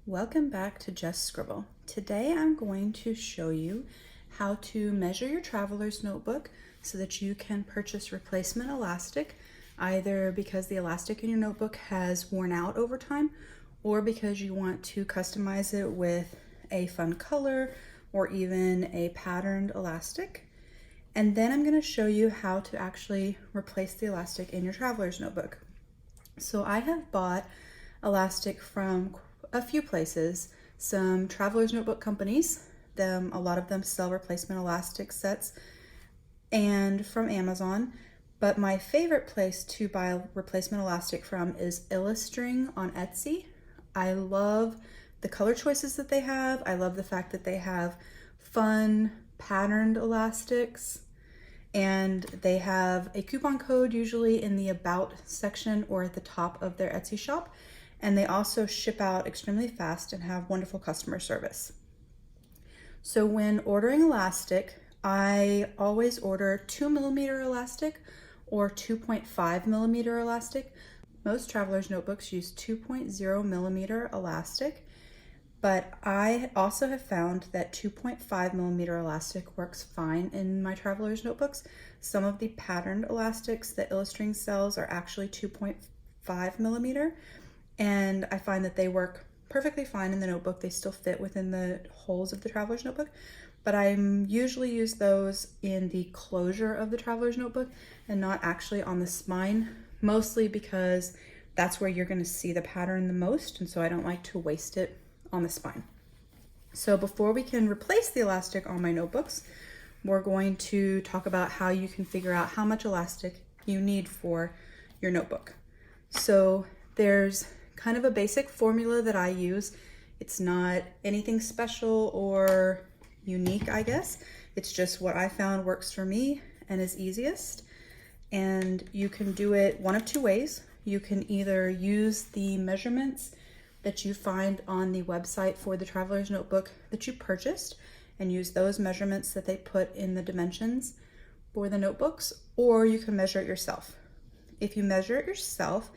Welcome back to Just Scribble. Today I'm going to show you how to measure your traveler's notebook so that you can purchase replacement elastic, either because the elastic in your notebook has worn out over time or because you want to customize it with a fun color or even a patterned elastic. And then I'm going to show you how to actually replace the elastic in your traveler's notebook. So I have bought elastic from a few places, some traveler's notebook companies, a lot of them sell replacement elastic sets, and from Amazon. But my favorite place to buy replacement elastic from is Restring on Etsy. I love the color choices that they have. I love the fact that they have fun patterned elastics, and they have a coupon code usually in the About section or at the top of their Etsy shop. And they also ship out extremely fast and have wonderful customer service. So when ordering elastic, I always order 2mm elastic or 2.5mm elastic. Most traveler's notebooks use 2.0mm elastic, but I also have found that 2.5mm elastic works fine in my traveler's notebooks. Some of the patterned elastics that Restring sells are actually 2.5mm. And I find that they work perfectly fine in the notebook. They still fit within the holes of the traveler's notebook, but I usually use those in the closure of the traveler's notebook and not actually on the spine, mostly because that's where you're going to see the pattern the most, and so I don't like to waste it on the spine. So before we can replace the elastic on my notebooks, we're going to talk about how you can figure out how much elastic you need for your notebook. So there's kind of a basic formula that I use. It's not anything special or unique, I guess. It's just what I found works for me and is easiest. And you can do it one of two ways. You can either use the measurements that you find on the website for the traveler's notebook that you purchased and use those measurements that they put in the dimensions for the notebooks, or you can measure it yourself. If you measure it yourself,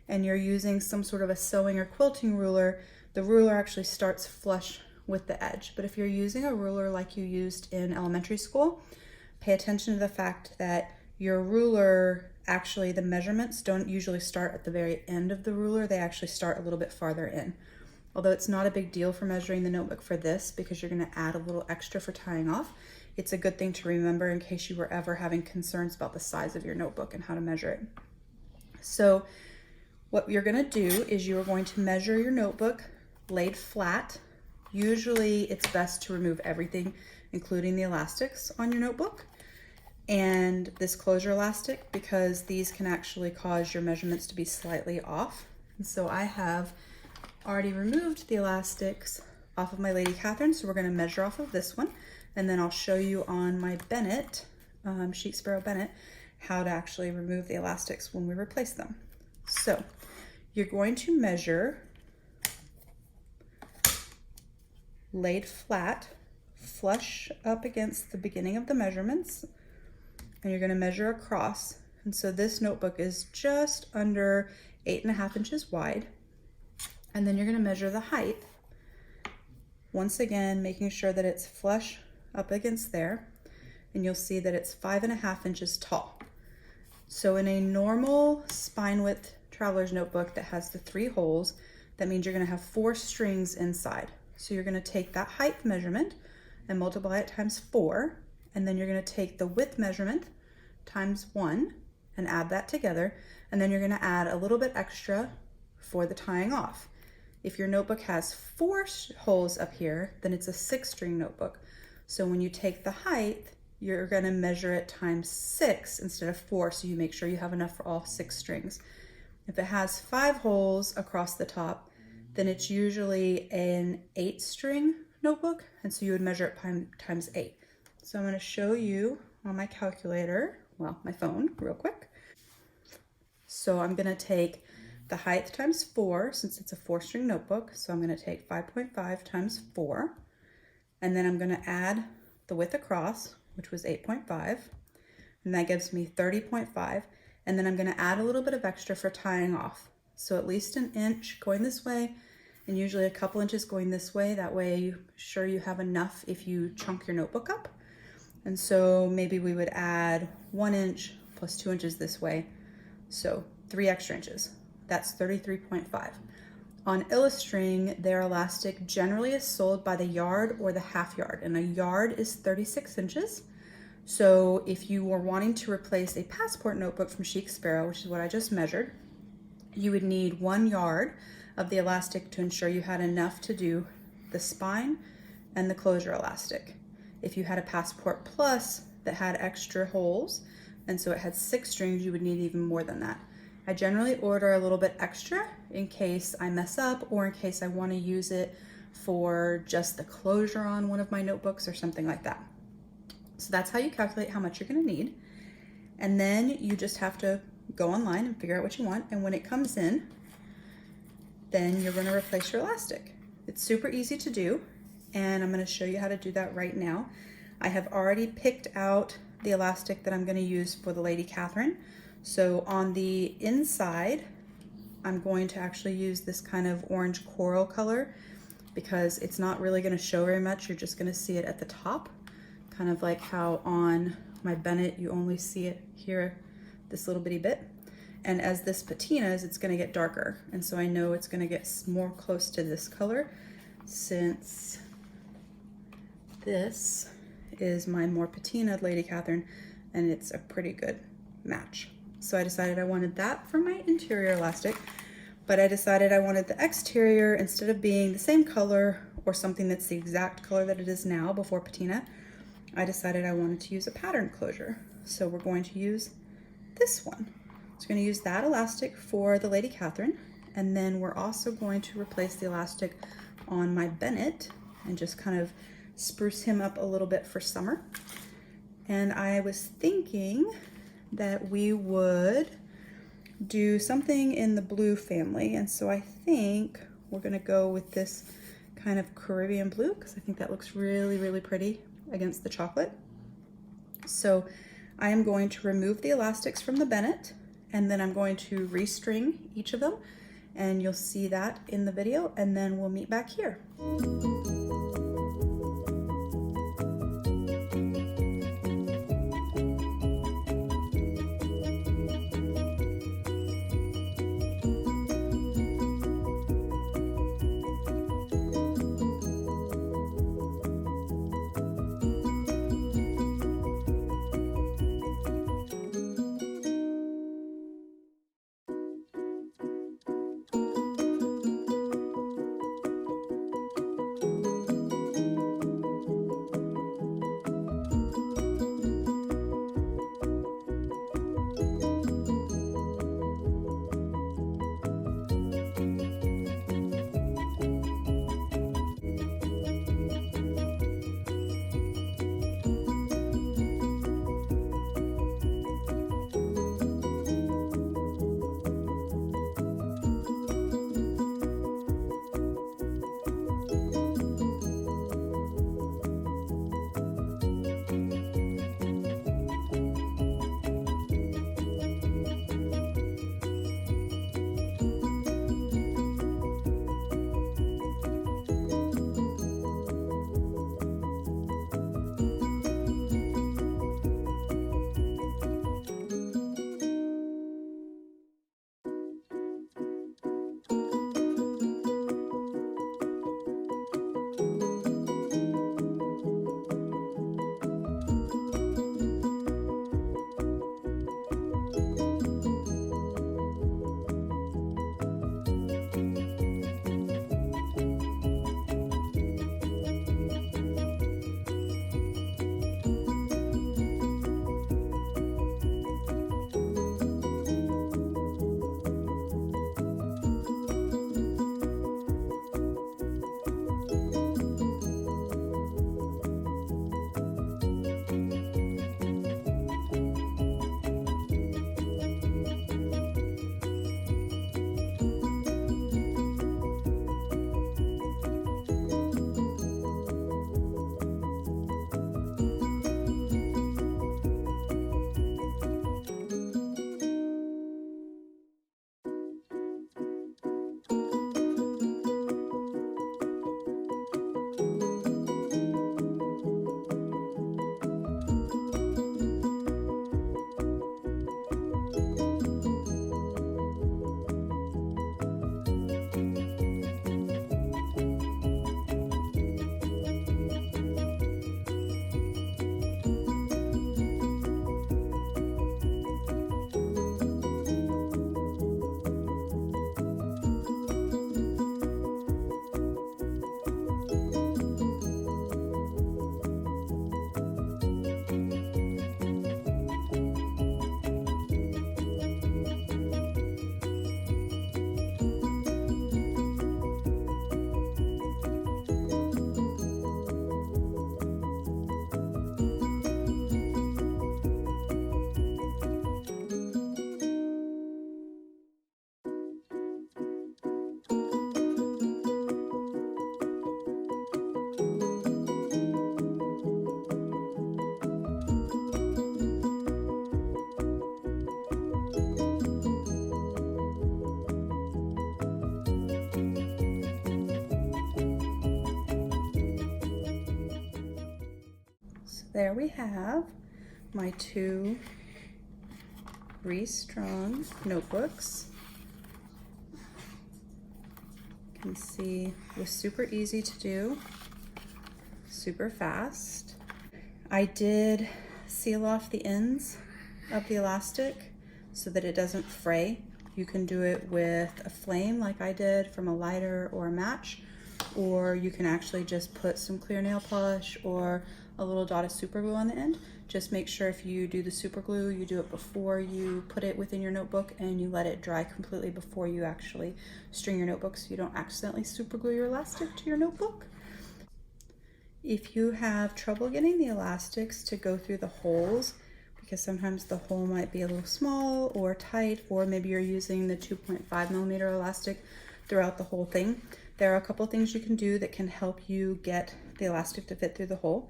and you're using some sort of a sewing or quilting ruler, the ruler actually starts flush with the edge. But if you're using a ruler like you used in elementary school, pay attention to the fact that your ruler, actually the measurements don't usually start at the very end of the ruler, they actually start a little bit farther in. Although it's not a big deal for measuring the notebook for this because you're gonna add a little extra for tying off, it's a good thing to remember in case you were ever having concerns about the size of your notebook and how to measure it. So what you're going to do is you are going to measure your notebook laid flat. Usually it's best to remove everything, including the elastics on your notebook and this closure elastic, because these can actually cause your measurements to be slightly off. And so I have already removed the elastics off of my Lady Catherine, so we're going to measure off of this one, and then I'll show you on my Bennett, Sheep Sparrow Bennett, how to actually remove the elastics when we replace them. So you're going to measure laid flat, flush up against the beginning of the measurements, and you're going to measure across. And so this notebook is just under 8.5 inches wide. And then you're going to measure the height, once again making sure that it's flush up against there, and you'll see that it's 5.5 inches tall. So in a normal spine width traveler's notebook that has the 3 holes, that means you're going to have 4 strings inside. So you're going to take that height measurement and multiply it times 4, and then you're going to take the width measurement times 1 and add that together, and then you're going to add a little bit extra for the tying off. If your notebook has 4 holes up here, then it's a 6-string notebook. So when you take the height, you're going to measure it times 6 instead of 4, so you make sure you have enough for all 6 strings. If it has 5 holes across the top, then it's usually an 8-string notebook, and so you would measure it times 8. So I'm going to show you on my calculator, well, my phone, real quick. So I'm going to take the height times 4, since it's a 4-string notebook, so I'm going to take 5.5 times 4, and then I'm going to add the width across, which was 8.5, and that gives me 30.5, and then I'm going to add a little bit of extra for tying off. So at least an inch going this way and usually a couple inches going this way. That way you're sure you have enough if you chunk your notebook up. And so maybe we would add 1 inch plus 2 inches this way. So 3 extra inches. That's 33.5. On Illustring, their elastic generally is sold by the yard or the half yard, and a yard is 36 inches. So if you were wanting to replace a passport notebook from Chic Sparrow, which is what I just measured, you would need 1 yard of the elastic to ensure you had enough to do the spine and the closure elastic. If you had a Passport Plus that had extra holes, and so it had 6 strings, you would need even more than that. I generally order a little bit extra in case I mess up or in case I want to use it for just the closure on one of my notebooks or something like that. So that's how you calculate how much you're going to need. And then you just have to go online and figure out what you want. And when it comes in, then you're going to replace your elastic. It's super easy to do, and I'm going to show you how to do that right now. I have already picked out the elastic that I'm going to use for the Lady Catherine. So on the inside, I'm going to actually use this kind of orange coral color because it's not really going to show very much. You're just going to see it at the top, kind of like how on my Bennett you only see it here, this little bitty bit. And as this patinas, it's going to get darker. And so I know it's going to get more close to this color since this is my more patinaed Lady Catherine, and it's a pretty good match. So I decided I wanted that for my interior elastic, but I decided I wanted the exterior, instead of being the same color or something that's the exact color that it is now before patina, I decided I wanted to use a pattern closure. So we're going to use this one. So we're going to use that elastic for the Lady Catherine, and then we're also going to replace the elastic on my Bennett and just kind of spruce him up a little bit for summer. And I was thinking that we would do something in the blue family, and so I think we're going to go with this kind of Caribbean blue because I think that looks really, really pretty against the chocolate. So I am going to remove the elastics from the Bennett, and then I'm going to restring each of them, and you'll see that in the video, and then we'll meet back here. there we have my two restrung notebooks. You can see it was super easy to do, super fast. I did seal off the ends of the elastic so that it doesn't fray. You can do it with a flame like I did from a lighter or a match, or you can actually just put some clear nail polish or a little dot of super glue on the end. Just make sure if you do the super glue, you do it before you put it within your notebook and you let it dry completely before you actually string your notebook so you don't accidentally super glue your elastic to your notebook. If you have trouble getting the elastics to go through the holes, because sometimes the hole might be a little small or tight, or maybe you're using the 2.5mm elastic throughout the whole thing, there are a couple things you can do that can help you get the elastic to fit through the hole.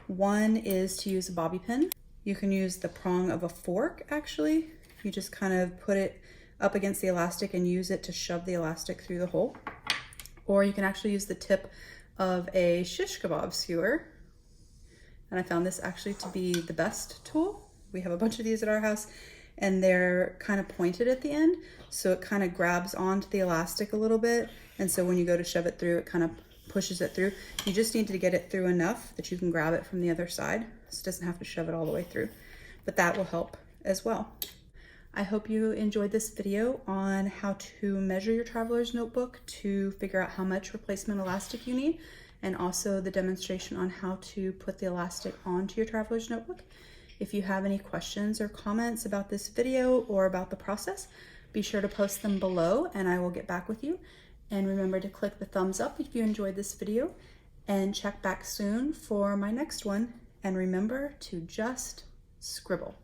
One is to use a bobby pin. You can use the prong of a fork, actually. You just kind of put it up against the elastic and use it to shove the elastic through the hole. Or you can actually use the tip of a shish kebab skewer. And I found this actually to be the best tool. We have a bunch of these at our house and they're kind of pointed at the end. So it kind of grabs onto the elastic a little bit. And so when you go to shove it through, it kind of pushes it through. You just need to get it through enough that you can grab it from the other side. So it doesn't have to shove it all the way through, but that will help as well. I hope you enjoyed this video on how to measure your traveler's notebook to figure out how much replacement elastic you need, and also the demonstration on how to put the elastic onto your traveler's notebook. If you have any questions or comments about this video or about the process, be sure to post them below and I will get back with you. And remember to click the thumbs up if you enjoyed this video, and check back soon for my next one. And remember to just scribble.